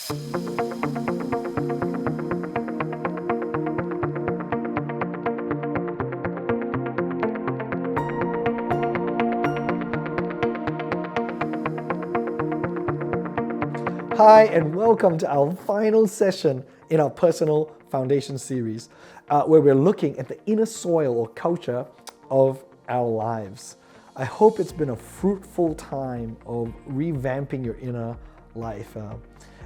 Hi, and welcome to our final session in our Personal Foundation series, where we're looking at the inner soil or culture of our lives. I hope it's been a fruitful time of revamping your inner life.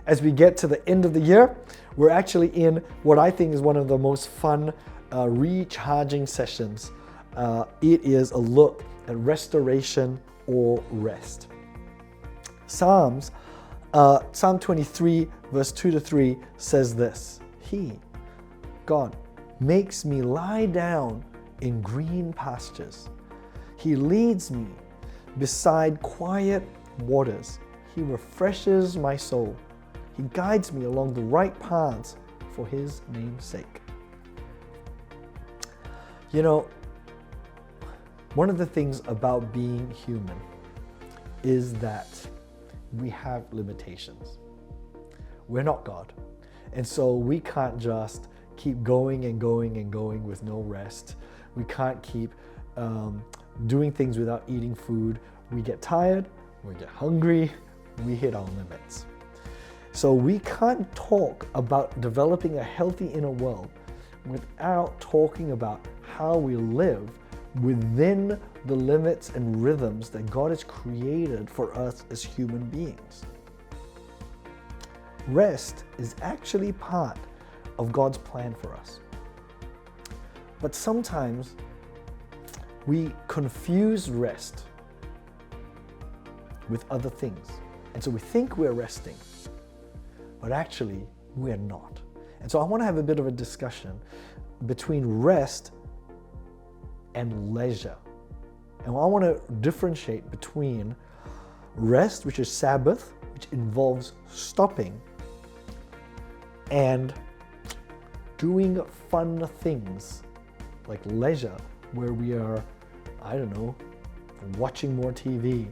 As we get to the end of the year, we're actually in what I think is one of the most fun recharging sessions. It is a look at restoration or rest. Psalm 23, verse 2-3 says this: He, God, makes me lie down in green pastures. He leads me beside quiet waters. He refreshes my soul. He guides me along the right paths for His name's sake. You know, one of the things about being human is that we have limitations. We're not God. And so we can't just keep going and going and going with no rest. We can't keep doing things without eating food. We get tired, we get hungry, we hit our limits. So we can't talk about developing a healthy inner world without talking about how we live within the limits and rhythms that God has created for us as human beings. Rest is actually part of God's plan for us. But sometimes we confuse rest with other things. And so we think we're resting, but actually we're not. And so I want to have a bit of a discussion between rest and leisure. And I want to differentiate between rest, which is Sabbath, which involves stopping, and doing fun things like leisure, where we are, watching more TV,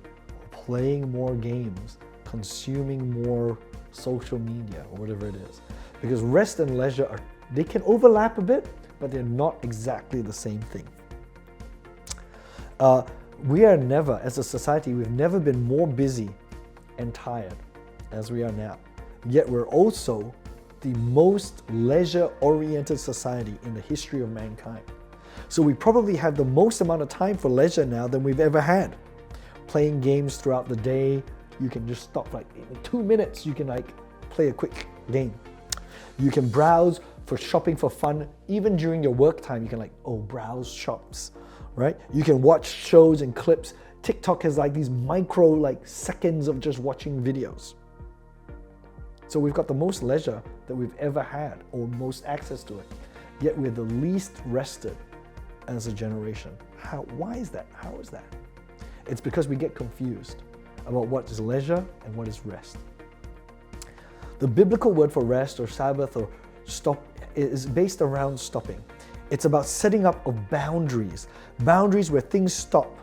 playing more games, consuming more social media, or whatever it is. Because rest and leisure they can overlap a bit, but they're not exactly the same thing. We are never, as a society, we've never been more busy and tired as we are now. Yet we're also the most leisure-oriented society in the history of mankind. So we probably have the most amount of time for leisure now than we've ever had. Playing games throughout the day, you can just stop in 2 minutes, you can play a quick game. You can browse for shopping for fun, even during your work time, you can browse shops. Right? You can watch shows and clips. TikTok has these micro seconds of just watching videos. So we've got the most leisure that we've ever had, or most access to it. Yet we're the least rested as a generation. Why is that? How is that? It's because we get confused about what is leisure and what is rest. The biblical word for rest or Sabbath or stop is based around stopping. It's about setting up of boundaries where things stop.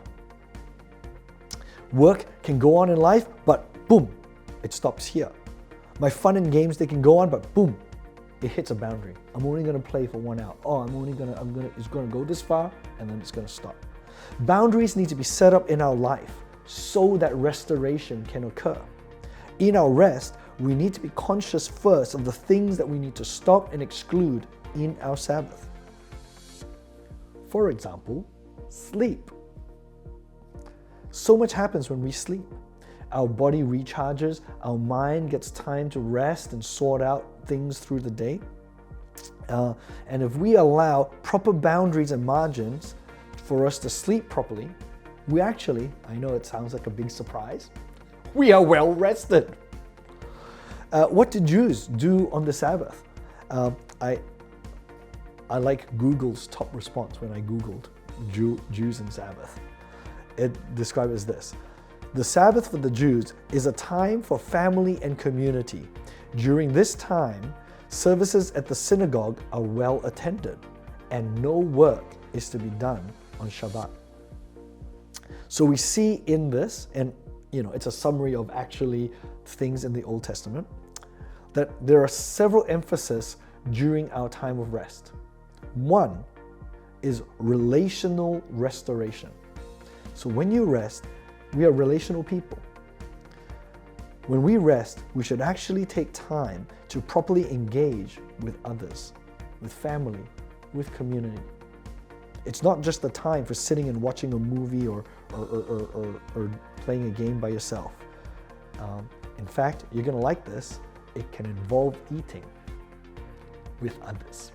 Work can go on in life, but boom, it stops here. My fun and games, they can go on, but boom, it hits a boundary. I'm only going to play for 1 hour. It's going to go this far, and then it's going to stop. Boundaries need to be set up in our life so that restoration can occur. In our rest, we need to be conscious first of the things that we need to stop and exclude in our Sabbath. For example, sleep. So much happens when we sleep. Our body recharges, our mind gets time to rest and sort out things through the day. And if we allow proper boundaries and margins for us to sleep properly, we actually, I know it sounds like a big surprise, we are well rested. What do Jews do on the Sabbath? I like Google's top response when I Googled Jews and Sabbath. It described as this: the Sabbath for the Jews is a time for family and community. During this time, services at the synagogue are well attended, and no work is to be done on Shabbat. So we see in this, and it's a summary of actually things in the Old Testament, that there are several emphases during our time of rest. One is relational restoration. So when you rest, we are relational people. When we rest, we should actually take time to properly engage with others, with family, with community. It's not just the time for sitting and watching a movie or playing a game by yourself. In fact, you're going to like this. It can involve eating with others,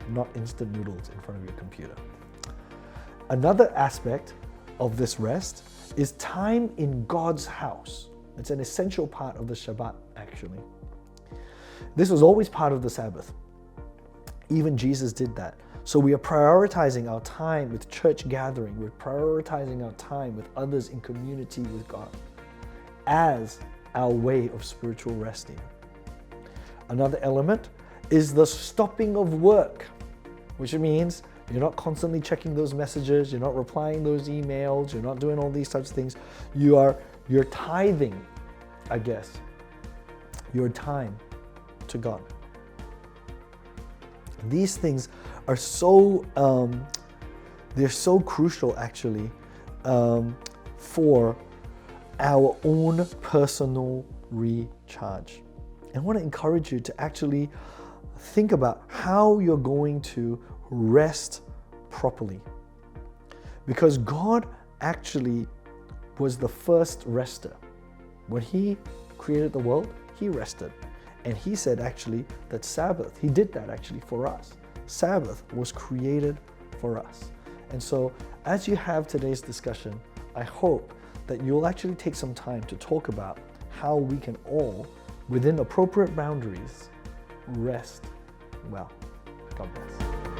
not instant noodles in front of your computer. Another aspect of this rest is time in God's house. It's an essential part of the Shabbat, actually. This was always part of the Sabbath. Even Jesus did that. So we are prioritizing our time with church gathering. We're prioritizing our time with others in community with God as our way of spiritual resting. Another element is the stopping of work, which means you're not constantly checking those messages, you're not replying those emails, you're not doing all these types of things. You're tithing, I guess, your time to God. These things are they're so crucial actually for our own personal recharge. I want to encourage you to actually think about how you're going to rest properly. Because God actually was the first rester. When He created the world, He rested. And He said actually that Sabbath, He did that actually for us. Sabbath was created for us. And so as you have today's discussion, I hope that you'll actually take some time to talk about how we can all, within appropriate boundaries, rest well. God bless.